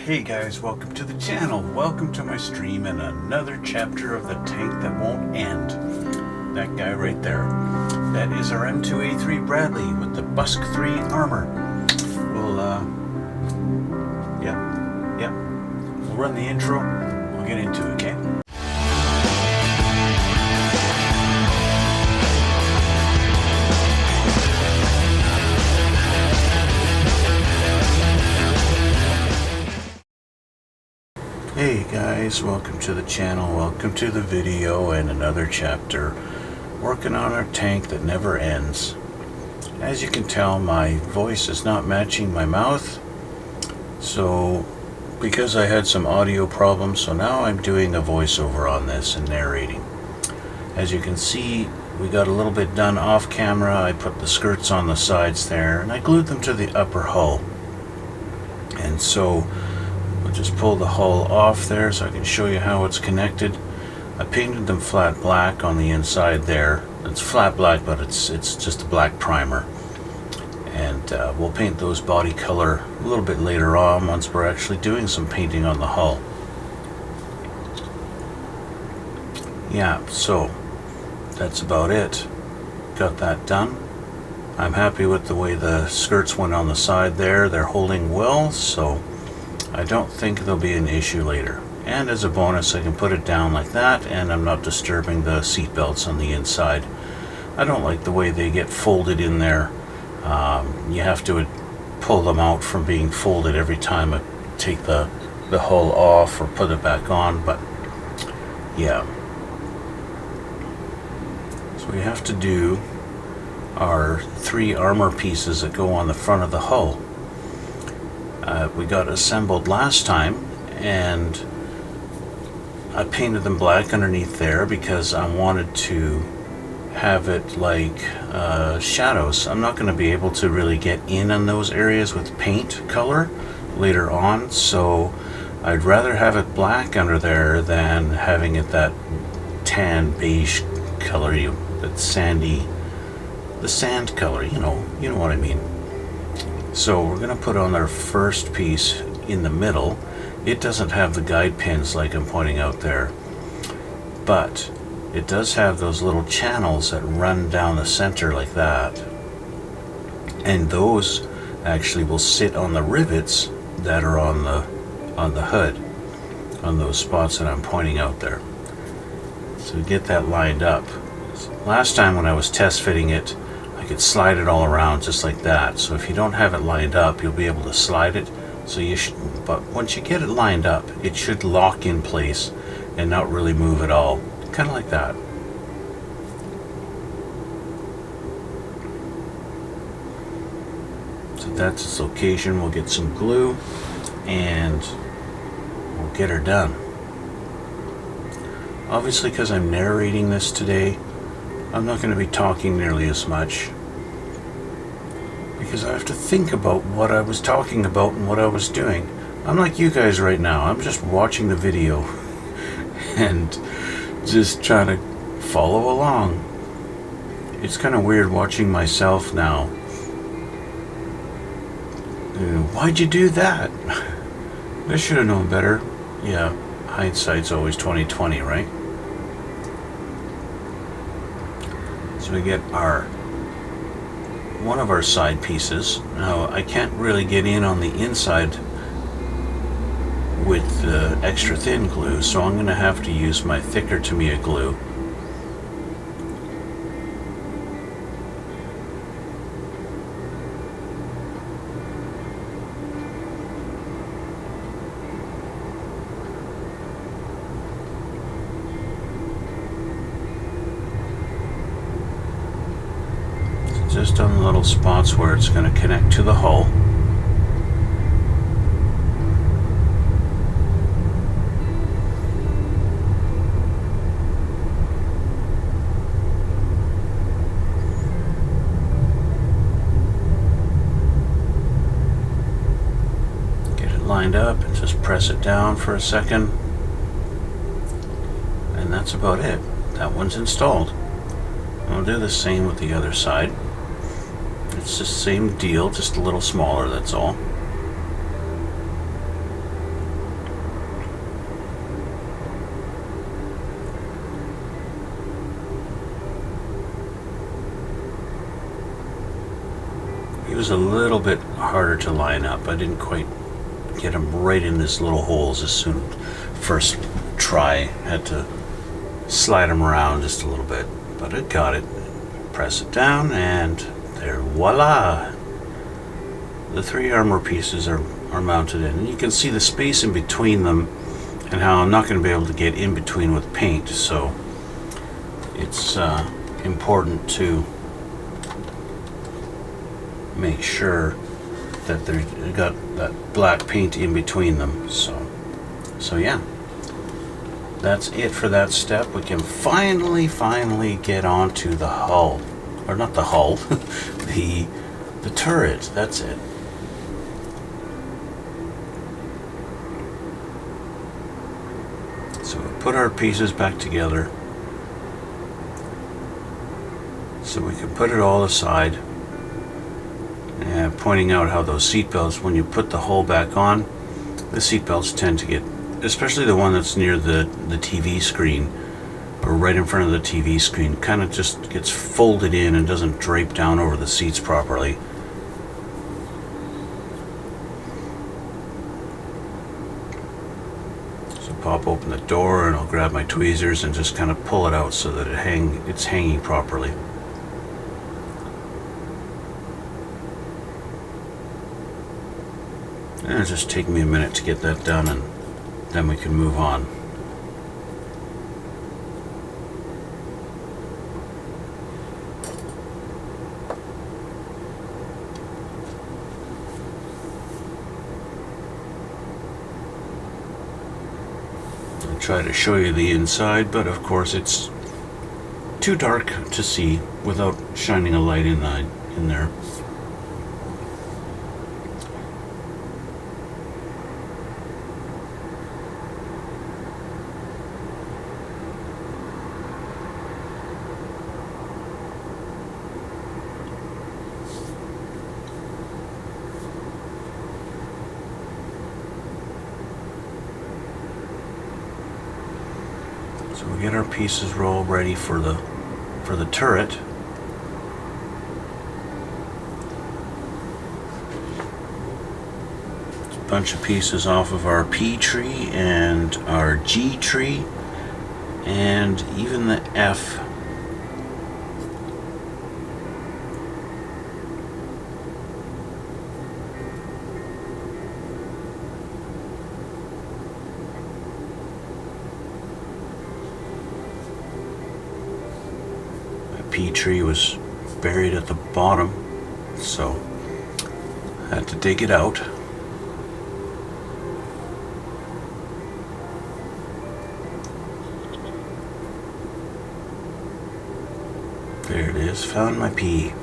Hey guys, welcome to the channel. Welcome to my stream and another chapter of the tank that won't end. That guy right there. That is our M2A3 Bradley with the Busk 3 armor. We'll, We'll run the intro. We'll get into it, okay? Hey guys, welcome to the channel, welcome to the video and another chapter working on our tank that never ends. As you can tell, my voice is not matching my mouth, so because I had some audio problems, so now I'm doing a voiceover on this and narrating. As you can see, we got a little bit done off camera. I put the skirts on the sides there and I glued them to the upper hull, and so I'll just pull the hull off there so I can show you how it's connected. I painted them flat black on the inside there. It's flat black, but it's just a black primer. And we'll paint those body color a little bit later on once we're actually doing some painting on the hull. Yeah, so that's about it. Got that done. I'm happy with the way the skirts went on the side there. They're holding well, so I don't think there'll be an issue later. And as a bonus, I can put it down like that and I'm not disturbing the seat belts on the inside. I don't like the way they get folded in there. You have to pull them out from being folded every time I take the hull off or put it back on, but yeah. So we have to do our 3 armor pieces that go on the front of the hull. We got assembled last time and I painted them black underneath there because I wanted to have it like shadows. I'm not going to be able to really get in on those areas with paint color later on, so I'd rather have it black under there than having it that tan beige color, that sandy, the sand color, you know what I mean. So we're going to put on our first piece in the middle. It doesn't have the guide pins like I'm pointing out there, but it does have those little channels that run down the center like that, and those actually will sit on the rivets that are on the hood, on those spots that I'm pointing out there. So get that lined up. Last time when I was test fitting it, I could slide it all around just like that. So if you don't have it lined up, you'll be able to slide it. So you should, but once you get it lined up, it should lock in place and not really move at all. Kind of like that. So that's its location. We'll get some glue and we'll get her done. Obviously, because I'm narrating this today, I'm not going to be talking nearly as much, because I have to think about what I was talking about and what I was doing. I'm like you guys right now. I'm just watching the video and just trying to follow along. It's kind of weird watching myself now. Why'd you do that? I should have known better. Yeah, hindsight's always 20/20, right? So we get one of our side pieces. Now I can't really get in on the inside with the extra thin glue, so I'm going to have to use my thicker Tamiya glue. Just on the little spots where it's going to connect to the hull. Get it lined up and just press it down for a second. And that's about it. That one's installed. I'll do the same with the other side. It's the same deal, just a little smaller, that's all. was a little bit harder to line up. I didn't quite get them right in these little holes as soon. First try, had to slide them around just a little bit, but I got it. Press it down, and there, voila! The 3 armor pieces are mounted in, and you can see the space in between them and how I'm not going to be able to get in between with paint, so it's important to make sure that they've got that black paint in between them. So yeah, that's it for that step. We can finally get onto the hull, or not the hull, the turret. That's it. So we put our pieces back together so we can put it all aside. And pointing out how those seat belts, when you put the hull back on, the seat belts tend to get, especially the one that's near the TV screen, or right in front of the TV screen, kind of just gets folded in and doesn't drape down over the seats properly. So pop open the door, and I'll grab my tweezers and just kind of pull it out so that it's hanging properly. And it'll just take me a minute to get that done, and then we can move on. I'll try to show you the inside, but of course it's too dark to see without shining a light in there. So we get our pieces all ready for the turret. It's a bunch of pieces off of our P tree and our G tree and even the F. P tree was buried at the bottom, so I had to dig it out. There it is, found my P.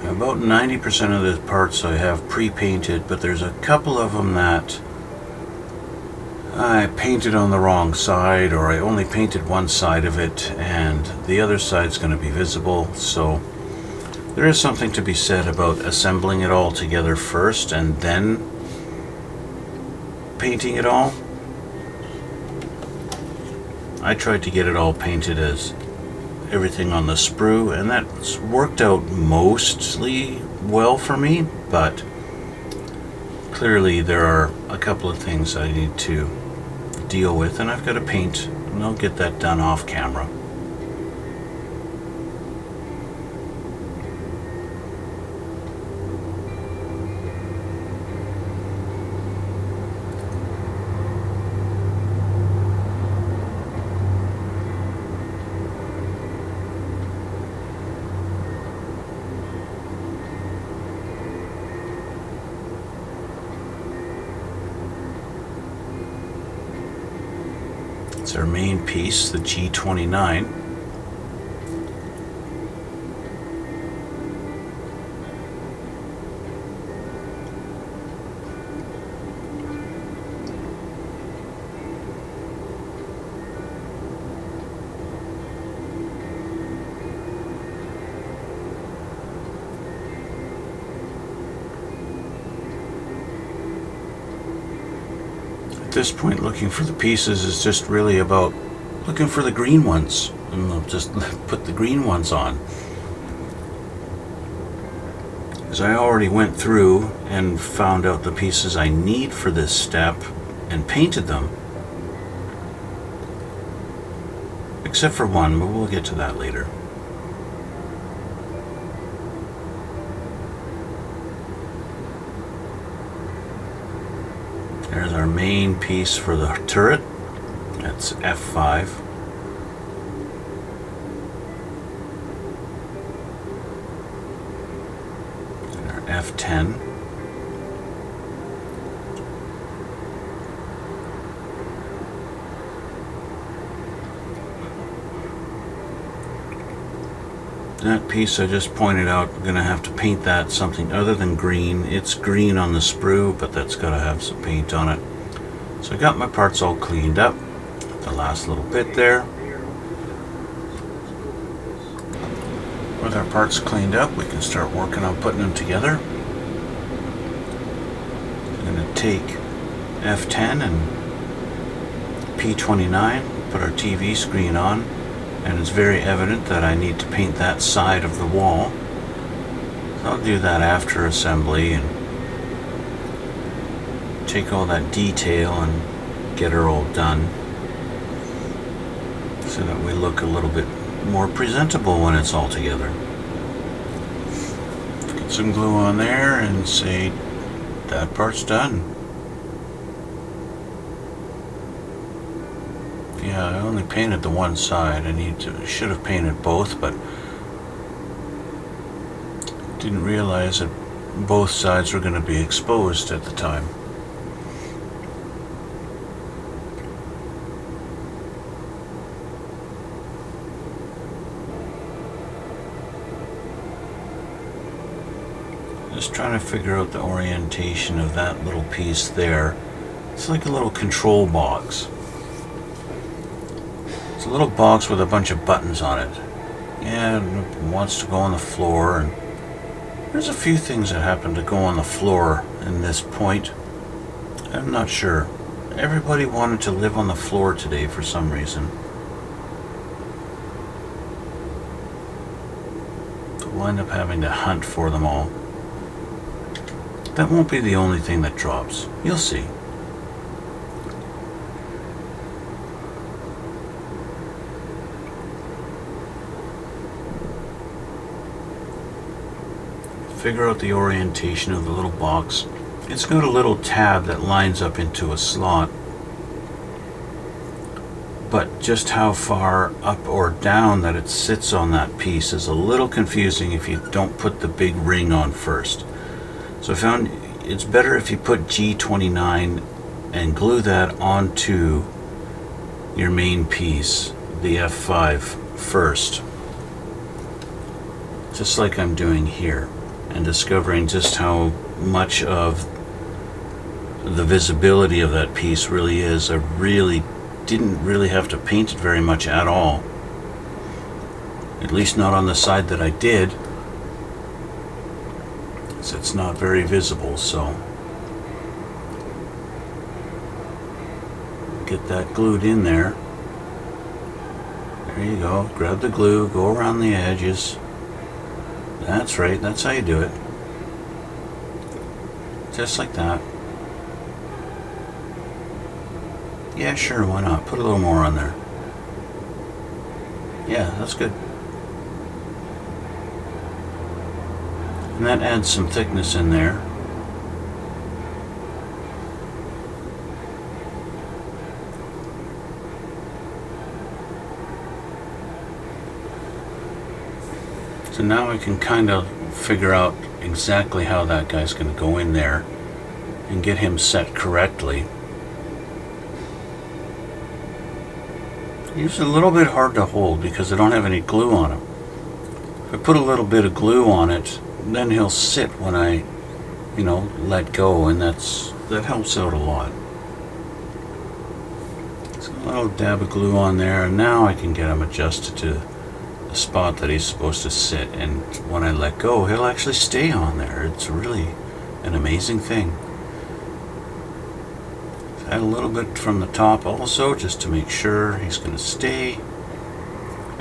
About 90% of the parts I have pre-painted, but there's a couple of them that I painted on the wrong side, or I only painted one side of it and the other side's going to be visible. So there is something to be said about assembling it all together first and then painting it all. I tried to get it all painted as everything on the sprue, and that's worked out mostly well for me, but clearly there are a couple of things I need to deal with, and I've got to paint, and I'll get that done off camera. It's our main piece, the G29. this point, looking for the pieces is just really about looking for the green ones, and I'll just put the green ones on. Because I already went through and found out the pieces I need for this step and painted them. Except for one, but we'll get to that later. There's our main piece for the turret. That's F5. And our F10. That piece I just pointed out, we're going to have to paint that something other than green. It's green on the sprue, but that's got to have some paint on it. So I got my parts all cleaned up. The last little bit there. With our parts cleaned up, we can start working on putting them together. I'm going to take F10 and P29, put our TV screen on. And it's very evident that I need to paint that side of the wall. So I'll do that after assembly and take all that detail and get her all done so that we look a little bit more presentable when it's all together. Get some glue on there and say that part's done. Yeah, I only painted the one side. Should have painted both, but didn't realize that both sides were going to be exposed at the time. Just trying to figure out the orientation of that little piece there. It's like a little control box. It's a little box with a bunch of buttons on it. Yeah, it wants to go on the floor, and there's a few things that happen to go on the floor in this point. I'm not sure. Everybody wanted to live on the floor today for some reason. We'll end up having to hunt for them all. That won't be the only thing that drops. You'll see. Figure out the orientation of the little box. It's got a little tab that lines up into a slot, but just how far up or down that it sits on that piece is a little confusing if you don't put the big ring on first. So I found it's better if you put G29 and glue that onto your main piece, the F5, first, just like I'm doing here. And discovering just how much of the visibility of that piece really is. I really didn't really have to paint it very much at all. At least not on the side that I did. So it's not very visible, so get that glued in there. There you go. Grab the glue, go around the edges. That's right, that's how you do it. Just like that. Yeah, sure, why not? Put a little more on there. Yeah, that's good. And that adds some thickness in there. So now I can kind of figure out exactly how that guy's going to go in there and get him set correctly. He's a little bit hard to hold because I don't have any glue on him. If I put a little bit of glue on it, then he'll sit when I, let go, and that helps out a lot. So a little dab of glue on there, and now I can get him adjusted to the spot that he's supposed to sit, and when I let go, he'll actually stay on there. It's really an amazing thing. So Add a little bit from the top also, just to make sure he's going to stay.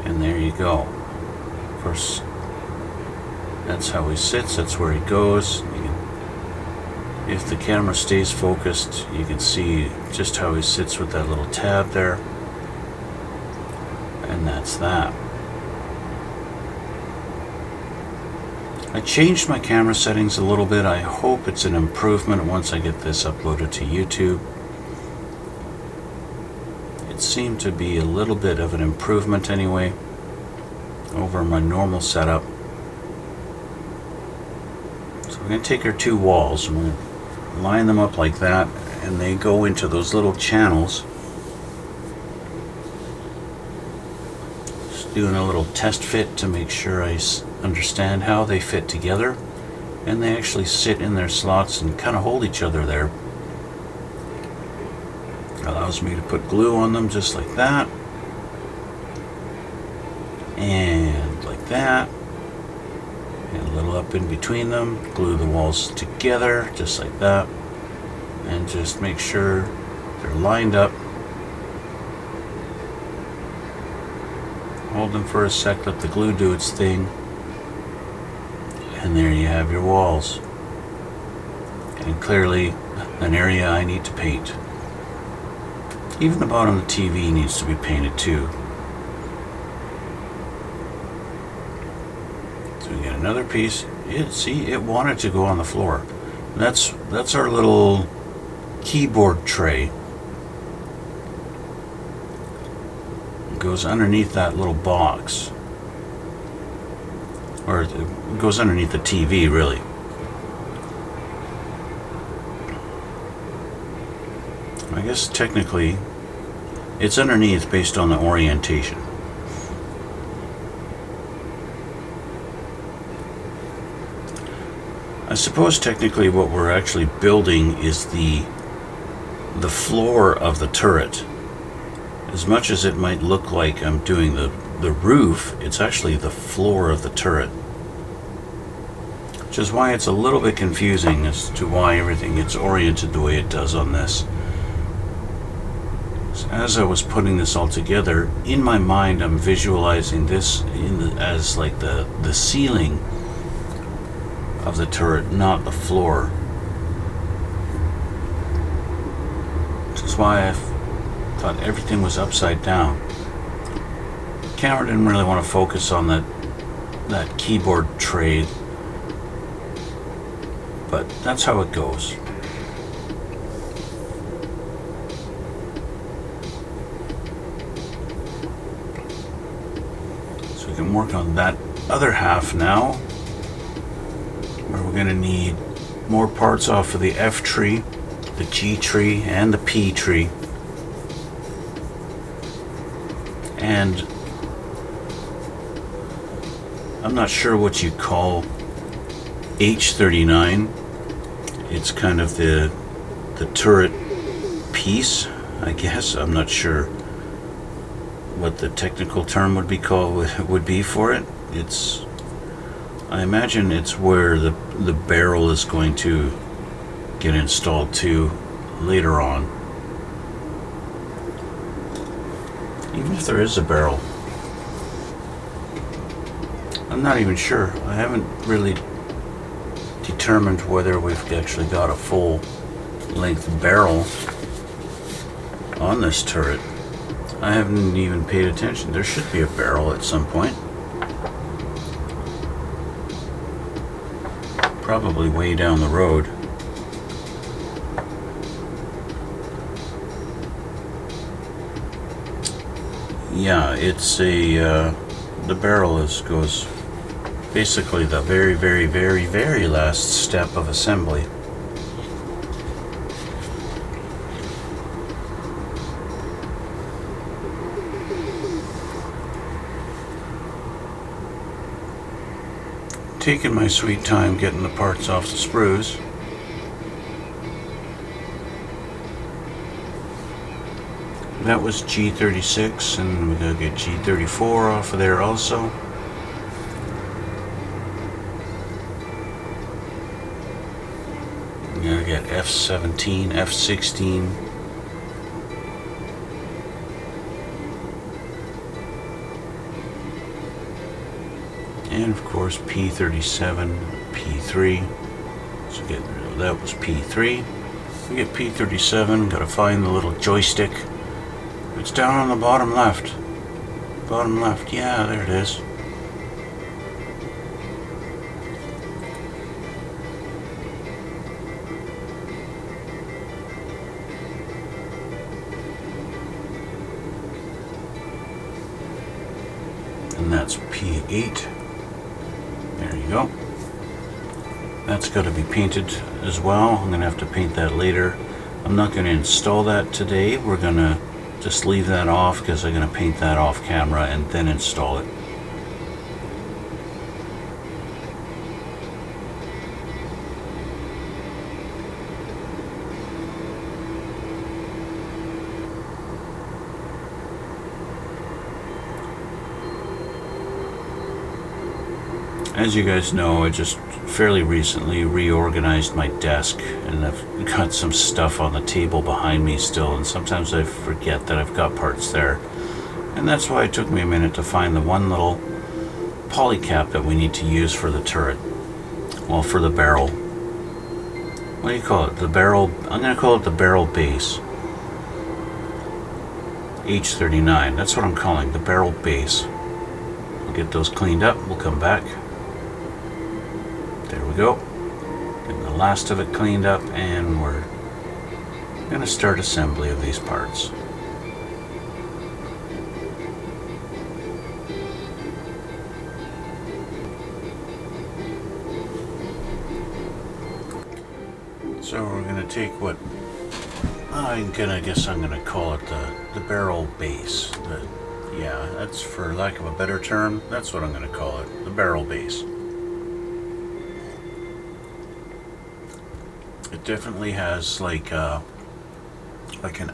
And there you go. Of course, that's how he sits, that's where he goes. If the camera stays focused, you can see just how he sits with that little tab there. And that's that. I changed my camera settings a little bit. I hope it's an improvement once I get this uploaded to YouTube. It seemed to be a little bit of an improvement anyway over my normal setup. So we're going to take our two walls and we're going to line them up like that, and they go into those little channels. Just doing a little test fit to make sure I understand how they fit together, and they actually sit in their slots and kind of hold each other there. Allows me to put glue on them just like that, and like that, and a little up in between them. Glue the walls together just like that, and just make sure they're lined up. Hold them for a sec, let the glue do its thing. And there you have your walls. And clearly an area I need to paint. Even the bottom of the TV needs to be painted too. So we get another piece. See, it wanted to go on the floor. That's our little keyboard tray. It goes underneath that little box. Or it goes underneath the TV, really. I guess technically it's underneath based on the orientation. I suppose technically what we're actually building is the floor of the turret. As much as it might look like I'm doing the roof, it's actually the floor of the turret. Which is why it's a little bit confusing as to why everything gets oriented the way it does on this. So as I was putting this all together, in my mind I'm visualizing this as like the ceiling of the turret, not the floor. Which is why I thought everything was upside down. The camera didn't really want to focus on that keyboard tray, but that's how it goes. So we can work on that other half now, where we're going to need more parts off of the F tree, the G tree, and the P tree. And I'm not sure what you call H39. It's kind of the turret piece, I guess. I'm not sure what the technical term would be for it. I imagine it's where the barrel is going to get installed to later on. Even if there is a barrel, I'm not even sure. I haven't really determined whether we've actually got a full length barrel on this turret. I haven't even paid attention. There should be a barrel at some point. Probably way down the road. Yeah, it's the barrel goes basically the very, very, very, very last step of assembly. Taking my sweet time getting the parts off the sprues. That was G36, and we're going to get G34 off of there also. We're going to get F17, F16, And of course P37, P3. So that was P3. We get P37, gotta find the little joystick. It's down on the bottom left. Bottom left, yeah, there it is. And that's P8. There you go. That's got to be painted as well. I'm going to have to paint that later. I'm not going to install that today. We're going to just leave that off because I'm going to paint that off camera and then install it. As you guys know, I just fairly recently reorganized my desk, and I've got some stuff on the table behind me still, and sometimes I forget that I've got parts there. And that's why it took me a minute to find the one little poly cap that we need to use for the turret. Well, for the barrel. What do you call it? The barrel, I'm going to call it the barrel base. H39, that's what I'm calling, the barrel base. We'll get those cleaned up, we'll come back. There we go. Getting the last of it cleaned up, and we're going to start assembly of these parts. So we're going to take what I guess I'm going to call it the barrel base. Yeah, that's, for lack of a better term, that's what I'm going to call it, the barrel base. It definitely has like an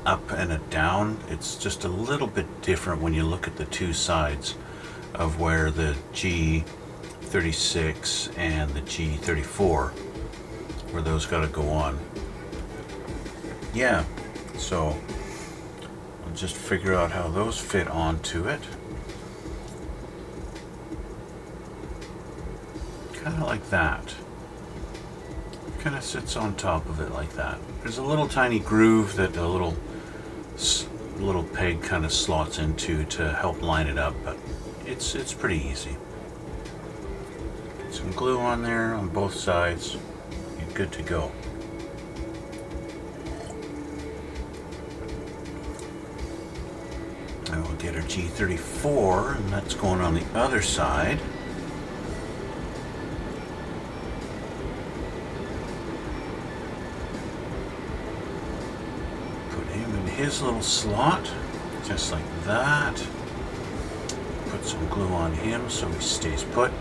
up and a down. It's just a little bit different when you look at the two sides of where the G36 and the G34, where those got to go on. Yeah, so I'll just figure out how those fit onto it. Kind of like that. Kind of sits on top of it like that. There's a little tiny groove that a little peg kind of slots into to help line it up, but it's pretty easy. Get some glue on there on both sides. You're good to go. And we'll get our G34, and that's going on the other side. His little slot, just like that. Put some glue on him so he stays put.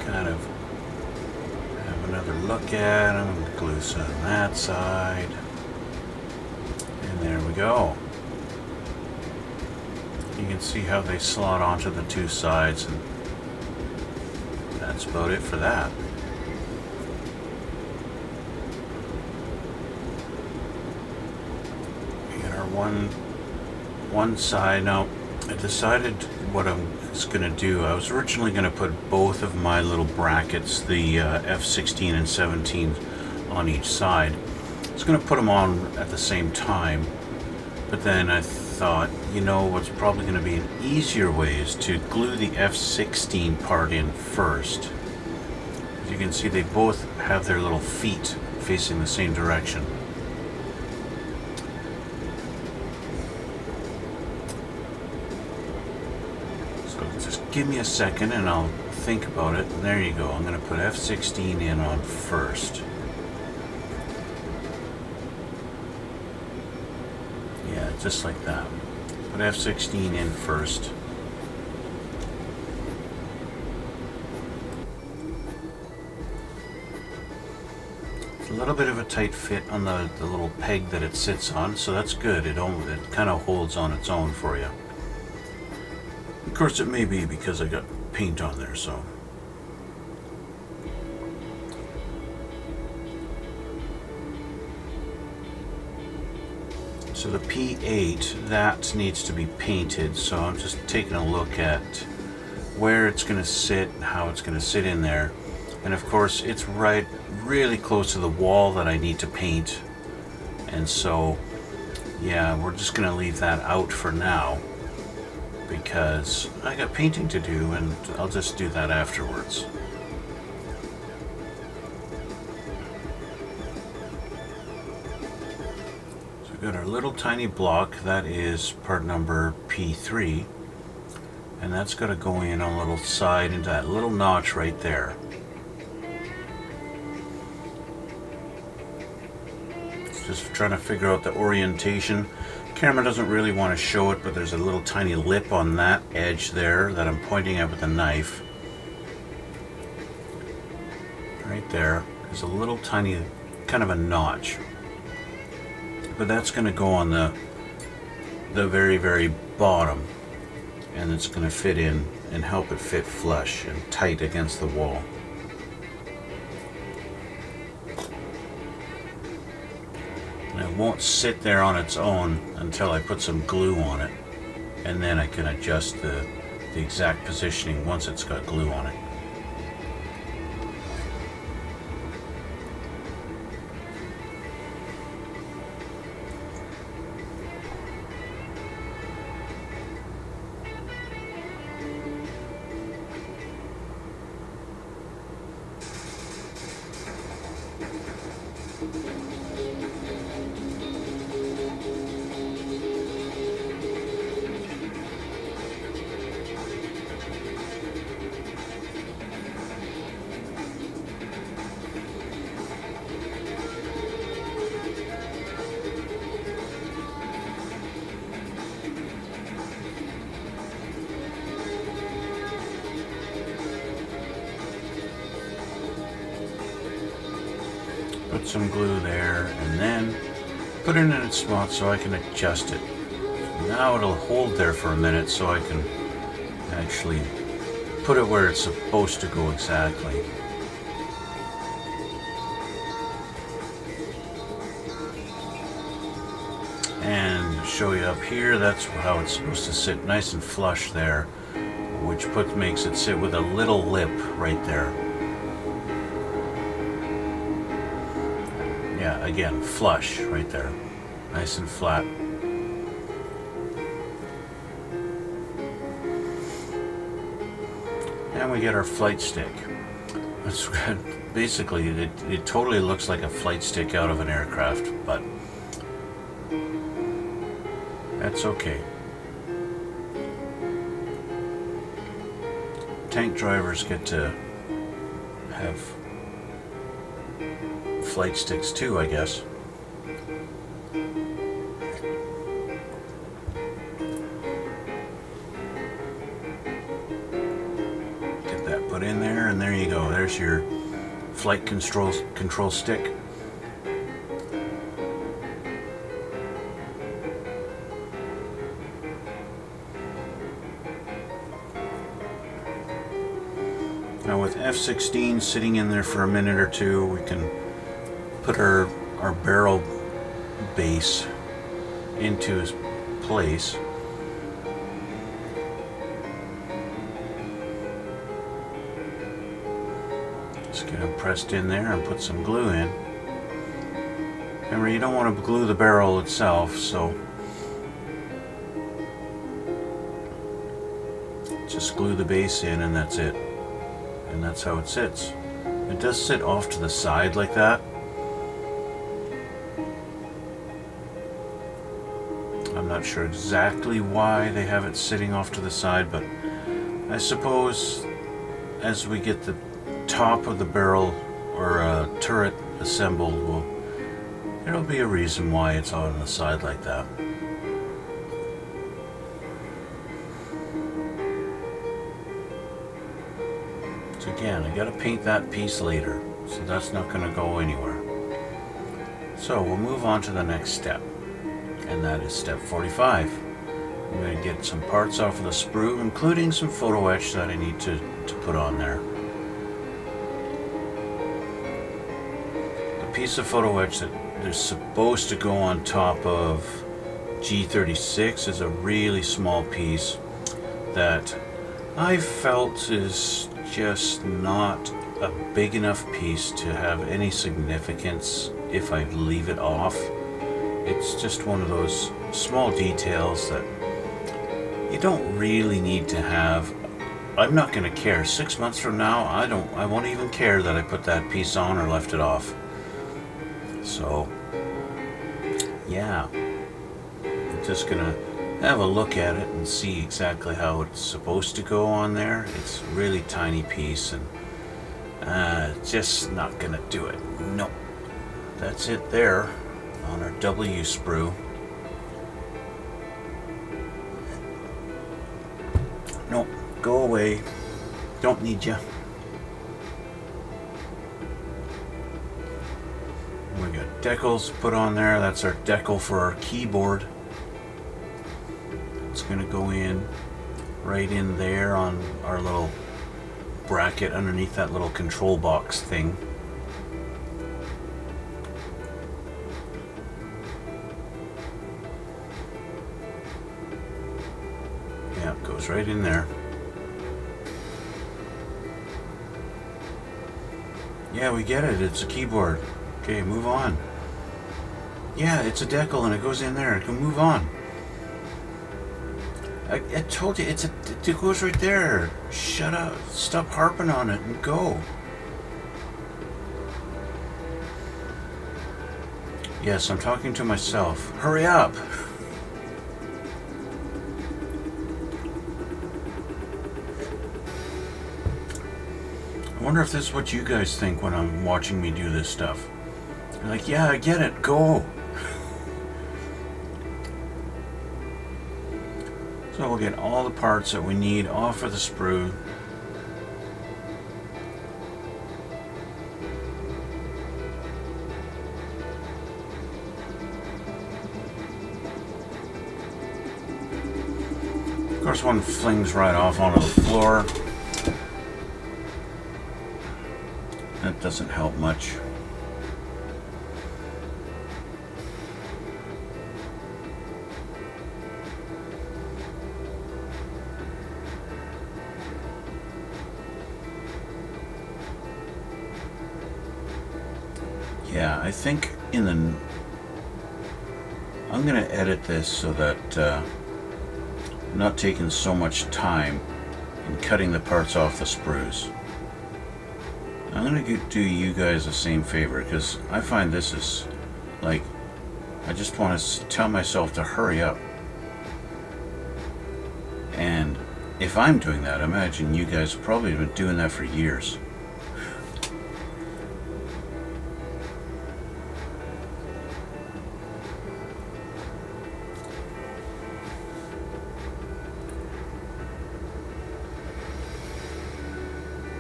Kind of have another look at him. Glue some on that side. And there we go. You can see how they slot onto the two sides, and that's about it for that. One side. Now, I decided what I was going to do. I was originally going to put both of my little brackets, the F16 and 17, on each side. I was going to put them on at the same time, but then I thought, you know, what's probably going to be an easier way is to glue the F16 part in first. As you can see, they both have their little feet facing the same direction. Give me a second and I'll think about it. And there you go. I'm going to put F16 in on first. Yeah, just like that. Put F16 in first. It's a little bit of a tight fit on the little peg that it sits on, so that's good. It kind of holds on its own for you. Of course, it may be because I got paint on there, so. So the P8, that needs to be painted, so I'm just taking a look at where it's going to sit, how it's going to sit in there. And of course it's right really close to the wall that I need to paint, and so yeah, we're just going to leave that out for now because I got painting to do, and I'll just do that afterwards. So we've got our little tiny block, that is part number P3, and that's got to go in on a little side into that little notch right there. Just trying to figure out the orientation. Camera doesn't really want to show it, but there's a little tiny lip on that edge there that I'm pointing at with a knife. Right there. There's a little tiny, kind of a notch. But that's going to go on the very, very bottom. And it's going to fit in and help it fit flush and tight against the wall. It won't sit there on its own until I put some glue on it, and then I can adjust the exact positioning once it's got glue on it. Put some glue there, and then put it in its spot so I can adjust it. Now it'll hold there for a minute so I can actually put it where it's supposed to go exactly. And show you up here, that's how it's supposed to sit, nice and flush there, which makes it sit with a little lip right there. Yeah, again, flush right there, nice and flat. And we get our flight stick. It's basically, it totally looks like a flight stick out of an aircraft, but that's okay. Tank drivers get to have flight sticks too, I guess. Get that put in there, and there you go. There's your flight control stick. Now with F-16 sitting in there for a minute or two, we can put our barrel base into its place. Just get them pressed in there and put some glue in. Remember, you don't want to glue the barrel itself, so just glue the base in and that's it. And that's how it sits. It does sit off to the side like that. I'm not sure exactly why they have it sitting off to the side, but I suppose as we get the top of the barrel or turret assembled, there'll be a reason why it's on the side like that. So again, I gotta paint that piece later, so that's not gonna go anywhere. So we'll move on to the next step, and that is step 45. I'm going to get some parts off of the sprue, including some photo etch that I need to put on there. The piece of photo etch that is supposed to go on top of G36 is a really small piece that I felt is just not a big enough piece to have any significance if I leave it off. It's just one of those small details that you don't really need to have. I'm not going to care. 6 months from now, I won't even care that I put that piece on or left it off. So, yeah. I'm just going to have a look at it and see exactly how it's supposed to go on there. It's a really tiny piece and just not going to do it. No. That's it there on our W sprue. No. Go away. Don't need you. We got decals put on there. That's our decal for our keyboard. It's going to go in right in there on our little bracket underneath that little control box thing. Yeah, it goes right in there. Yeah, we get it. It's a keyboard. Okay, move on. Yeah, it's a decal and it goes in there. Go move on. I told you, it goes right there. Shut up. Stop harping on it and go. Yes, I'm talking to myself. Hurry up. I wonder if this is what you guys think when I'm watching me do this stuff. You're like, yeah, I get it, go. So we'll get all the parts that we need off of the sprue. Of course, one flings right off onto the floor. That doesn't help much. Yeah, I think I'm going to edit this so that I'm not taking so much time in cutting the parts off the sprues. I'm going to do you guys the same favor because I find this is like, I just want to tell myself to hurry up. And if I'm doing that, I imagine you guys have probably been doing that for years.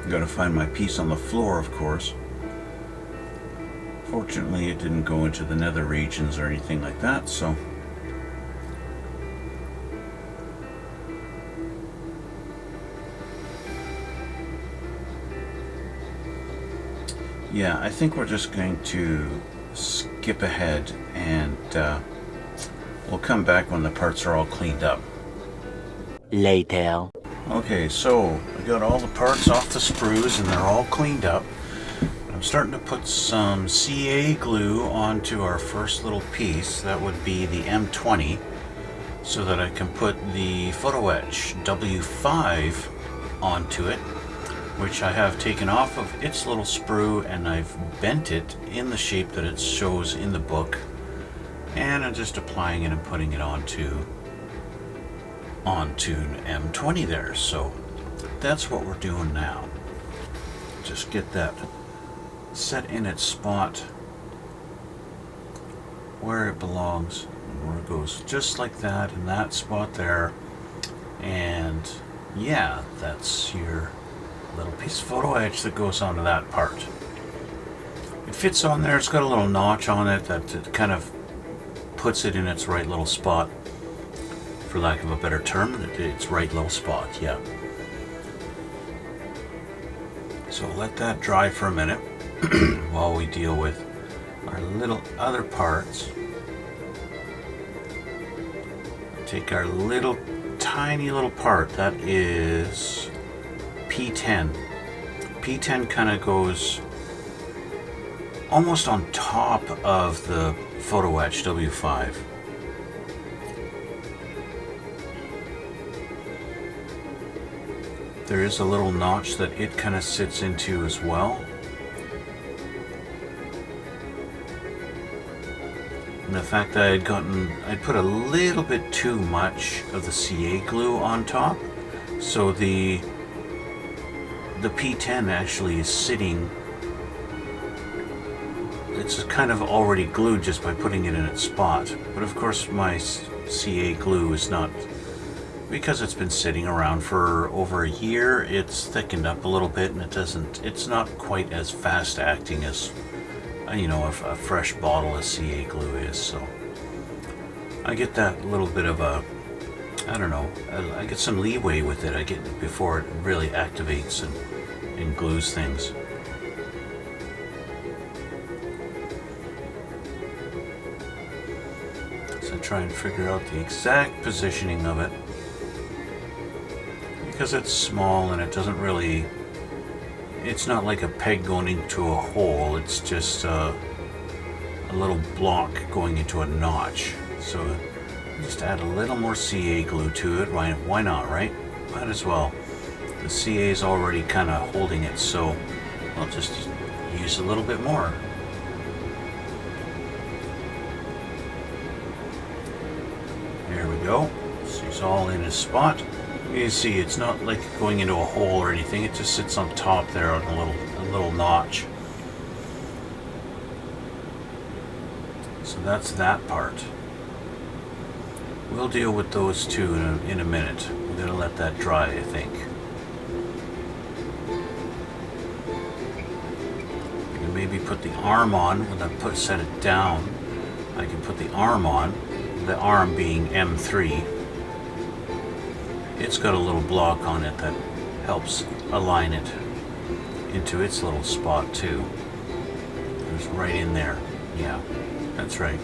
Got to find my piece on the floor, of course. Fortunately, it didn't go into the nether regions or anything like that, so. Yeah, I think we're just going to skip ahead and we'll come back when the parts are all cleaned up. Later. Okay, so I got all the parts off the sprues and they're all cleaned up. I'm starting to put some CA glue onto our first little piece. That would be the M20, so that I can put the photo etch W5 onto it, which I have taken off of its little sprue and I've bent it in the shape that it shows in the book, and I'm just applying it and putting it onto M20 there. So that's what we're doing now. Just get that set in its spot where it belongs, and where it goes, just like that, in that spot there. And yeah, that's your little piece of photo etch that goes onto that part. It fits on there. It's got a little notch on it that it kind of puts it in its right little spot, for lack of a better term. Its right little spot, yeah. So let that dry for a minute while we deal with our little other parts. take our little tiny little part that is P10. P10 kind of goes almost on top of the photo etch W5. There is a little notch that it kind of sits into as well. And the fact that I'd put a little bit too much of the CA glue on top, so the P10 actually is sitting, it's kind of already glued just by putting it in its spot. But of course my CA glue is not, because it's been sitting around for over a year, it's thickened up a little bit, and it's not quite as fast acting as, you know, a fresh bottle of CA glue is. So I get that little bit of a, I don't know, I get some leeway with it. I get before it really activates and glues things. So I try and figure out the exact positioning of it, because it's small and it doesn't really, it's not like a peg going into a hole, it's just a little block going into a notch. So just add a little more CA glue to it. Why not, right? Might as well. The CA is already kind of holding it, so I'll just use a little bit more. There we go. So it's all in its spot. You see, it's not like going into a hole or anything. It just sits on top there on a little notch. So that's that part. We'll deal with those two in a minute. We're gonna let that dry, I think. I can maybe put the arm on when I set it down. I can put the arm on. The arm being M3. It's got a little block on it that helps align it into its little spot too. It's right in there. Yeah, that's right.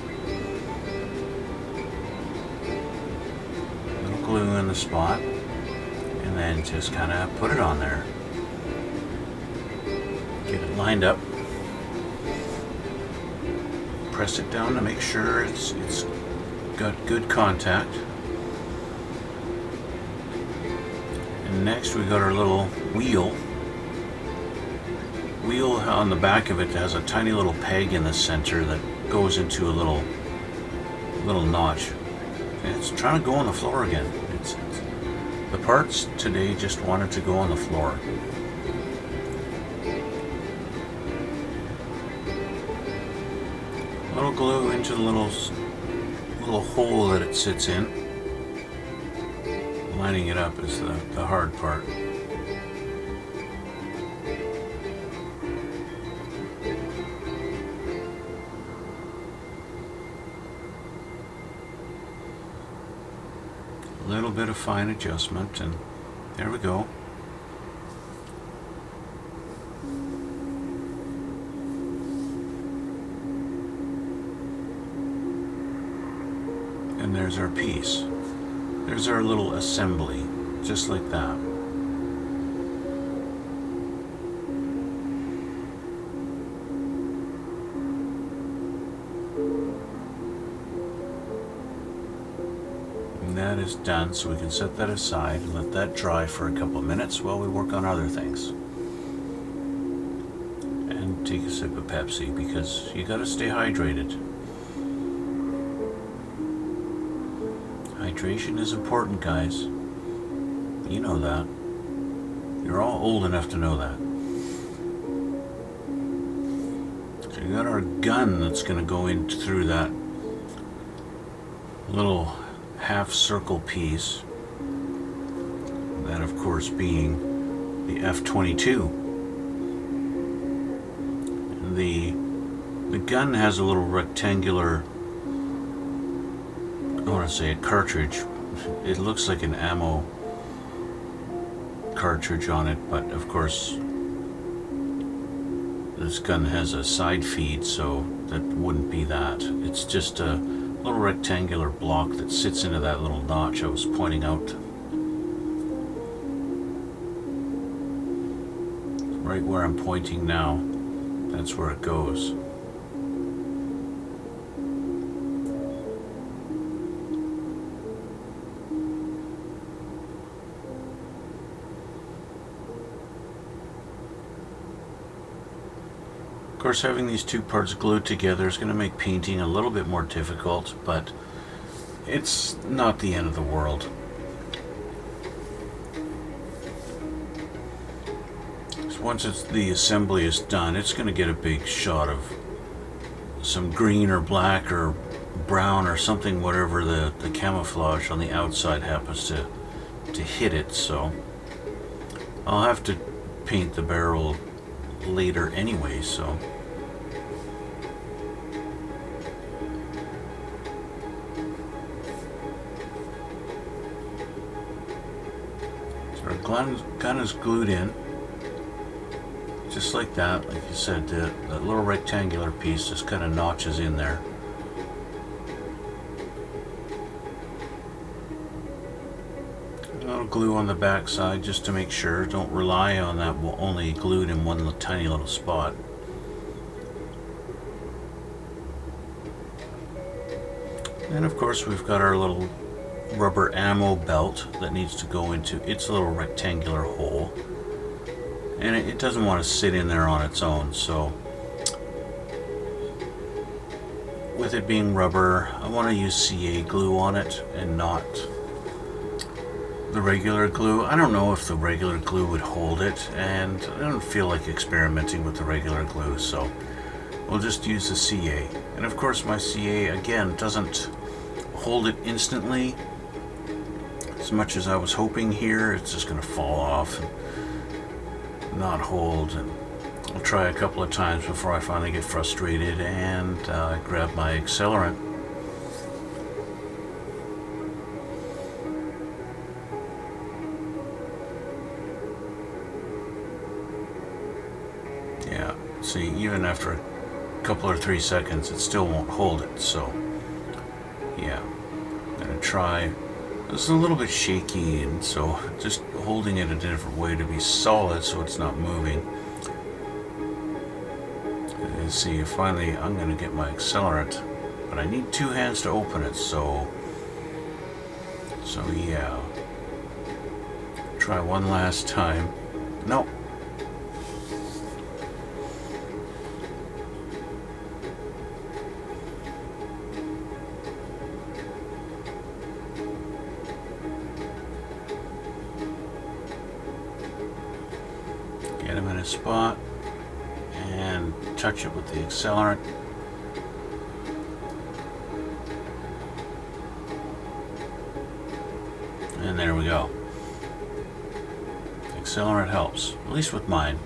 Little glue in the spot, and then just kind of put it on there. Get it lined up. Press it down to make sure it's got good contact. And next we got our little wheel. Wheel on the back of it has a tiny little peg in the center that goes into a little notch. And it's trying to go on the floor again. The parts today just wanted to go on the floor. Little glue into the little hole that it sits in. Lining it up is the hard part. A little bit of fine adjustment, and there we go. And there's our piece. There's our little assembly, just like that. And that is done, so we can set that aside and let that dry for a couple of minutes while we work on other things. And take a sip of Pepsi, because you gotta stay hydrated. Hydration is important, guys. You know that. You're all old enough to know that. So we got our gun that's going to go in through that little half circle piece. That, of course, being the F-22. And the gun has a little rectangular, I want to say a cartridge. It looks like an ammo cartridge on it, but of course this gun has a side feed, so that wouldn't be that. It's just a little rectangular block that sits into that little notch I was pointing out. Right where I'm pointing now, that's where it goes. Of course, having these two parts glued together is going to make painting a little bit more difficult, but it's not the end of the world. So once the assembly is done, it's going to get a big shot of some green or black or brown or something, whatever the camouflage on the outside happens to hit it. So I'll have to paint the barrel later anyway, so our gun is glued in just like that. Like you said, that little rectangular piece just kind of notches in there. A little glue on the back side just to make sure. Don't rely on that only glued in one tiny little spot. And of course we've got our little rubber ammo belt that needs to go into its little rectangular hole, and it doesn't want to sit in there on its own. So with it being rubber, I want to use CA glue on it and not the regular glue. I don't know if the regular glue would hold it, and I don't feel like experimenting with the regular glue, so we'll just use the CA. And of course my CA again doesn't hold it instantly as much as I was hoping here. It's just going to fall off and not hold, and I'll try a couple of times before I finally get frustrated and grab my accelerant. Yeah, see, even after a couple or 3 seconds it still won't hold it, so yeah, I'm going to try. It's a little bit shaky, and so just holding it a different way to be solid so it's not moving. And see, finally I'm going to get my accelerant, but I need 2 hands to open it, so yeah. Try one last time. Nope. Get him in a spot and touch it with the accelerant. And there we go. Accelerant helps, at least with mine.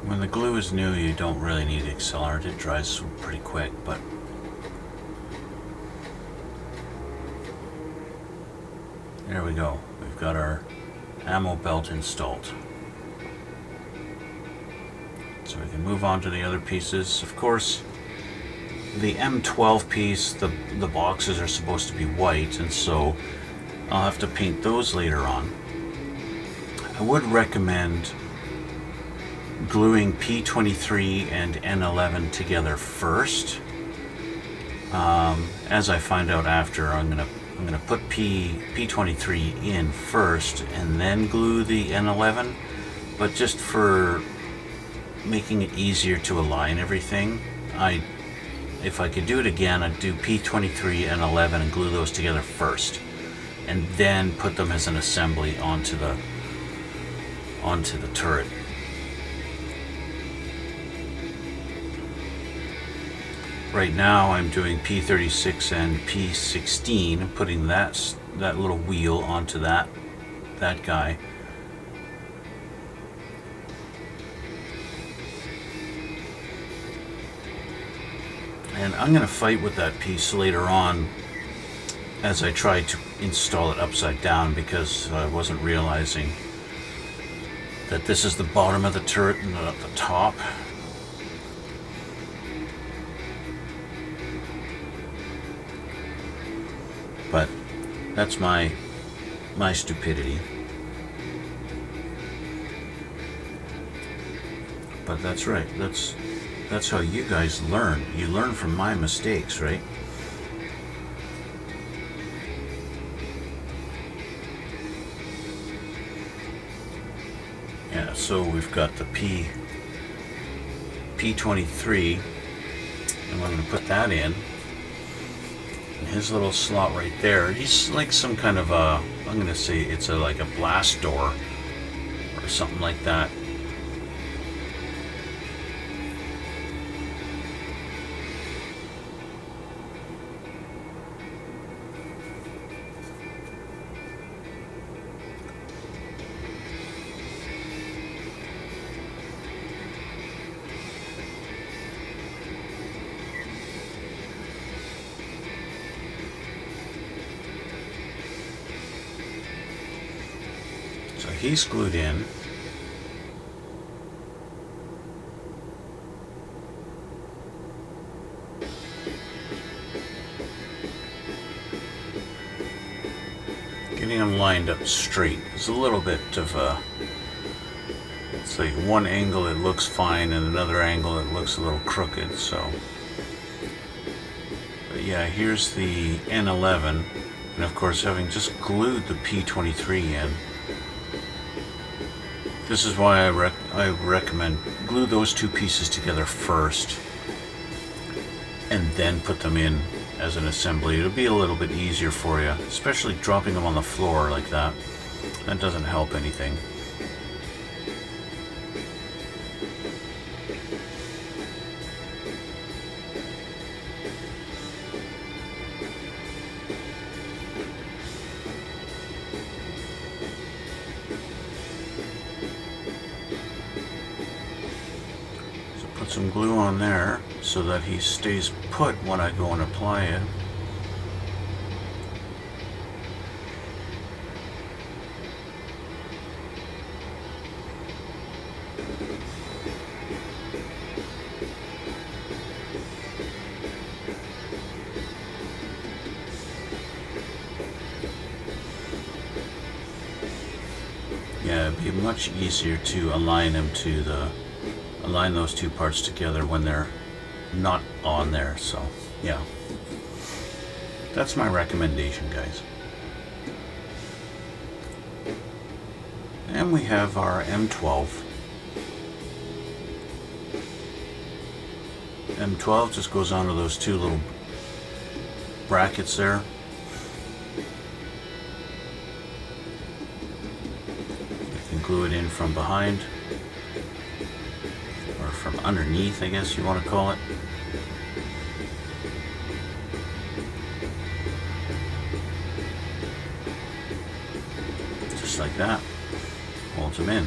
When the glue is new, you don't really need accelerant. It dries pretty quick, but there we go. We've got our ammo belt installed. So we can move on to the other pieces. Of course, the M12 piece, the boxes are supposed to be white, and so I'll have to paint those later on. I would recommend gluing P23 and N11 together first. As I find out after, I'm gonna put P23 in first and then glue the N11, but just for making it easier to align everything, if I could do it again, I'd do P23 and 11 and glue those together first, and then put them as an assembly onto the turret. Right now I'm doing P36 and P16, putting that little wheel onto that guy. And I'm going to fight with that piece later on as I try to install it upside down, because I wasn't realizing that this is the bottom of the turret and not the top. But that's my stupidity. But that's right. That's how you guys learn. You learn from my mistakes, right? Yeah, so we've got the P23, and we're going to put that in. And his little slot right there, he's like some kind of a, I'm going to say it's like a blast door or something like that. So he's glued in. Getting them lined up straight. There's a little bit of it's like one angle it looks fine and another angle it looks a little crooked, so. But yeah, here's the N11, and of course having just glued the P23 in, this is why I recommend glue those two pieces together first and then put them in as an assembly. It'll be a little bit easier for you, especially dropping them on the floor like that. That doesn't help anything. Put some glue on there so that he stays put when I go and apply it. Yeah, it'd be much easier to align them to align those two parts together when they're not on there. So yeah, that's my recommendation, guys. And we have our M12. M12 just goes onto those two little brackets there. You can glue it in from behind, or from underneath, I guess you want to call it. Just like that. Holds them in.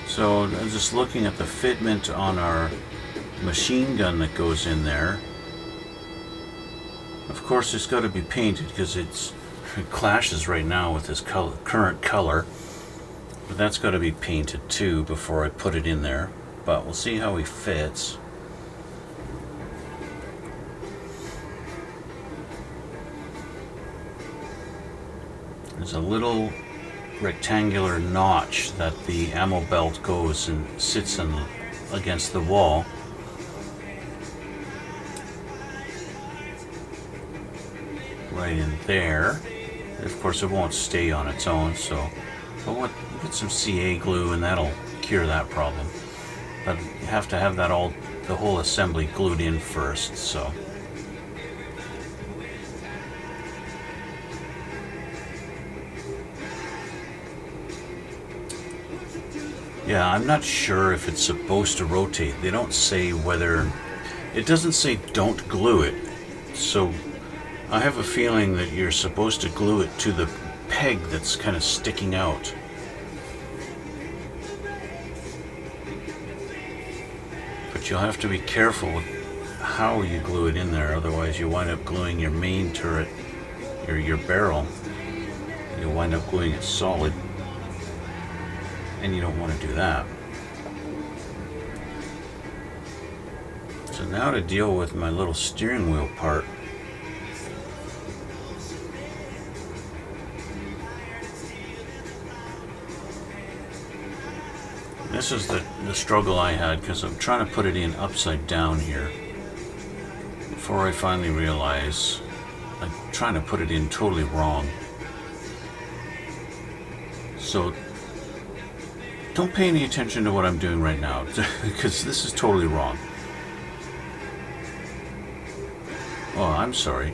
So I'm just looking at the fitment on our machine gun that goes in there. Of course it's got to be painted because it clashes right now with this current color, but that's got to be painted too before I put it in there. But we'll see how he fits. There's a little rectangular notch that the ammo belt goes and sits in against the wall. Right in there. Of course it won't stay on its own, so but get some CA glue and that'll cure that problem. But you have to have that the whole assembly glued in first, so. Yeah, I'm not sure if it's supposed to rotate. They don't say whether... It doesn't say don't glue it. So I have a feeling that you're supposed to glue it to the peg that's kind of sticking out. But you'll have to be careful with how you glue it in there. Otherwise you wind up gluing your main turret, your barrel. You'll wind up gluing it solid. And you don't want to do that. So now to deal with my little steering wheel part. This is the struggle I had, because I'm trying to put it in upside down here before I finally realize I'm trying to put it in totally wrong. So don't pay any attention to what I'm doing right now, because this is totally wrong. Oh, I'm sorry.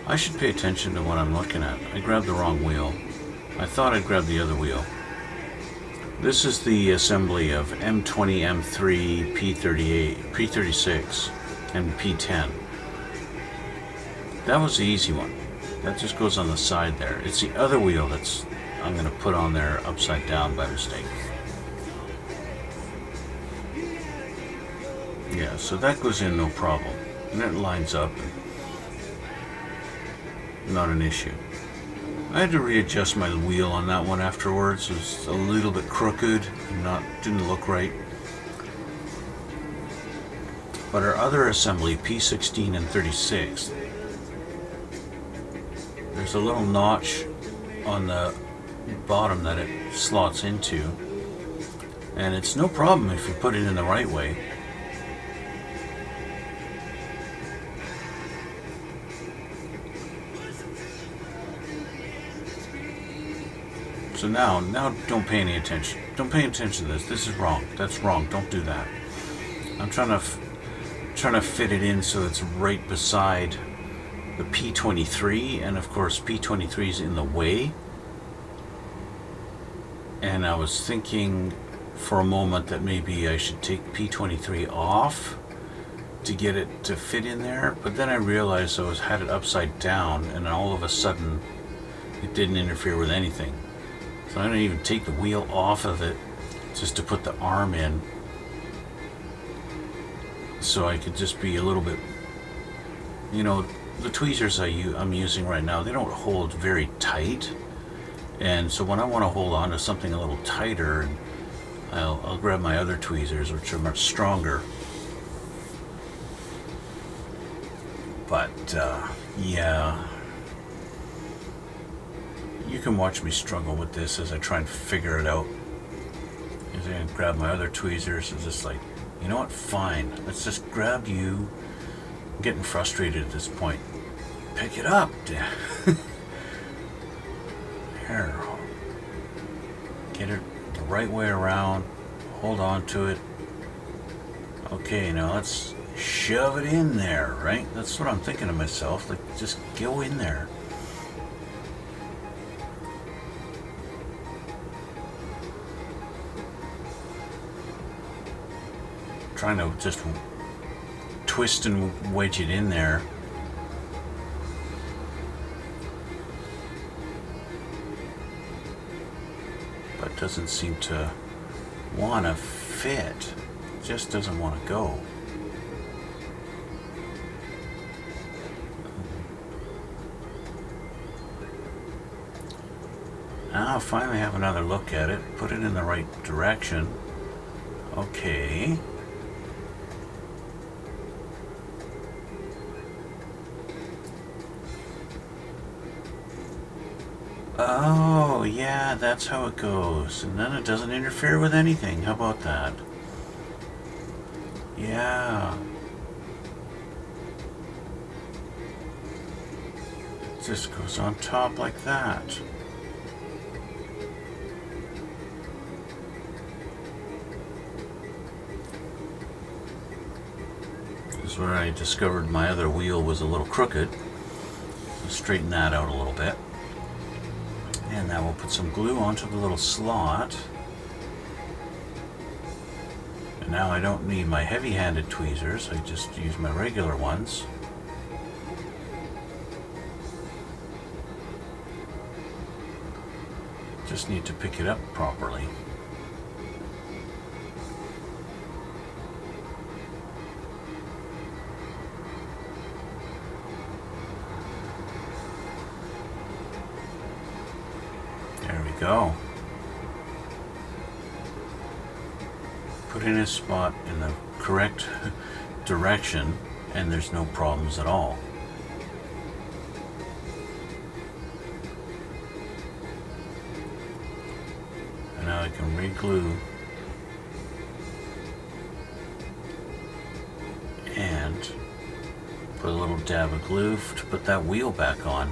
I should pay attention to what I'm looking at. I grabbed the wrong wheel. I thought I'd grab the other wheel. This is the assembly of M2A3, P38, P36, and P10. That was the easy one. That just goes on the side there. It's the other wheel that's I'm going to put on there upside down by mistake. Yeah, so that goes in no problem. And it lines up. Not an issue. I had to readjust my wheel on that one afterwards. It was a little bit crooked and didn't look right. But our other assembly, P16 and 36, there's a little notch on the bottom that it slots into, and it's no problem if you put it in the right way. So now don't pay any attention. Don't pay attention to this. This is wrong. That's wrong. Don't do that. I'm trying to fit it in so it's right beside the P23, and of course P23 is in the way. And I was thinking for a moment that maybe I should take P23 off to get it to fit in there, but then I realized I had it upside down, and all of a sudden it didn't interfere with anything. So I didn't even take the wheel off of it just to put the arm in, so I could just be a little bit, you know, the tweezers I'm using right now, they don't hold very tight, and so when I want to hold on to something a little tighter, I'll grab my other tweezers, which are much stronger. But yeah, you can watch me struggle with this as I try and figure it out. As I grab my other tweezers and just like, you know what, fine, let's just grab you. I'm getting frustrated at this point. Pick it up. Here. Get it the right way around. Hold on to it. Okay, now let's shove it in there, right? That's what I'm thinking to myself. Like, just go in there. Trying to just twist and wedge it in there. But it doesn't seem to want to fit. It just doesn't want to go. Now I finally have another look at it. Put it in the right direction. Okay. Oh, yeah, that's how it goes. And then it doesn't interfere with anything. How about that? Yeah. It just goes on top like that. This is where I discovered my other wheel was a little crooked. So straighten that out a little bit. And now we'll put some glue onto the little slot. And now I don't need my heavy-handed tweezers, I just use my regular ones. Just need to pick it up properly. There we go. Put in a spot in the correct direction and there's no problems at all. And now I can re-glue and put a little dab of glue to put that wheel back on.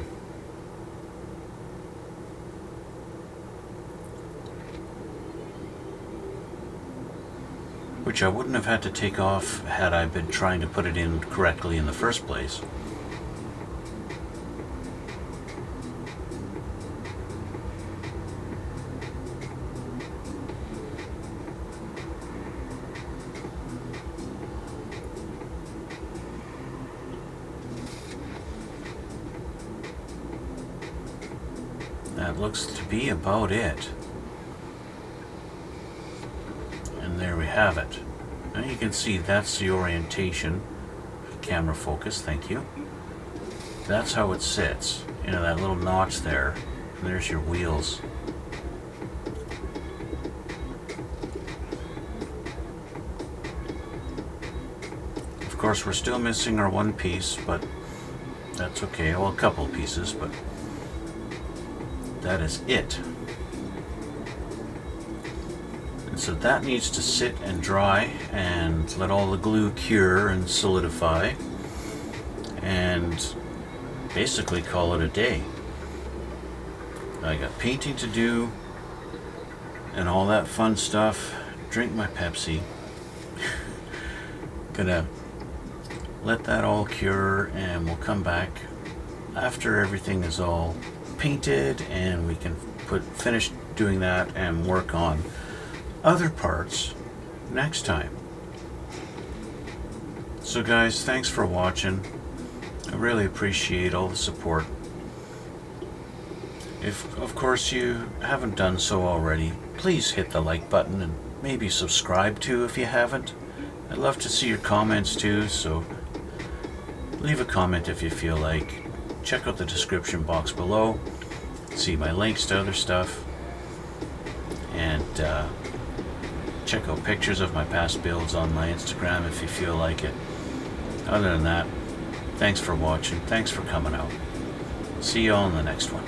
Which I wouldn't have had to take off had I been trying to put it in correctly in the first place. That looks to be about it. And there we have it. Now you can see that's the orientation. Camera focus, thank you. That's how it sits. You know, that little notch there. And there's your wheels. Of course, we're still missing our one piece, but that's okay. Well, a couple pieces, but that is it. And so that needs to sit and dry and let all the glue cure and solidify and basically call it a day. I got painting to do and all that fun stuff. Drink my Pepsi. Gonna let that all cure and we'll come back after everything is all painted and we can finish doing that and work on other parts next time. So guys, thanks for watching. I really appreciate all the support. If of course you haven't done so already, please hit the like button and maybe subscribe too if you haven't. I'd love to see your comments too, so leave a comment if you feel like. Check out the description box below. See my links to other stuff. And check out pictures of my past builds on my Instagram if you feel like it. Other than that, thanks for watching. Thanks for coming out. See you all in the next one.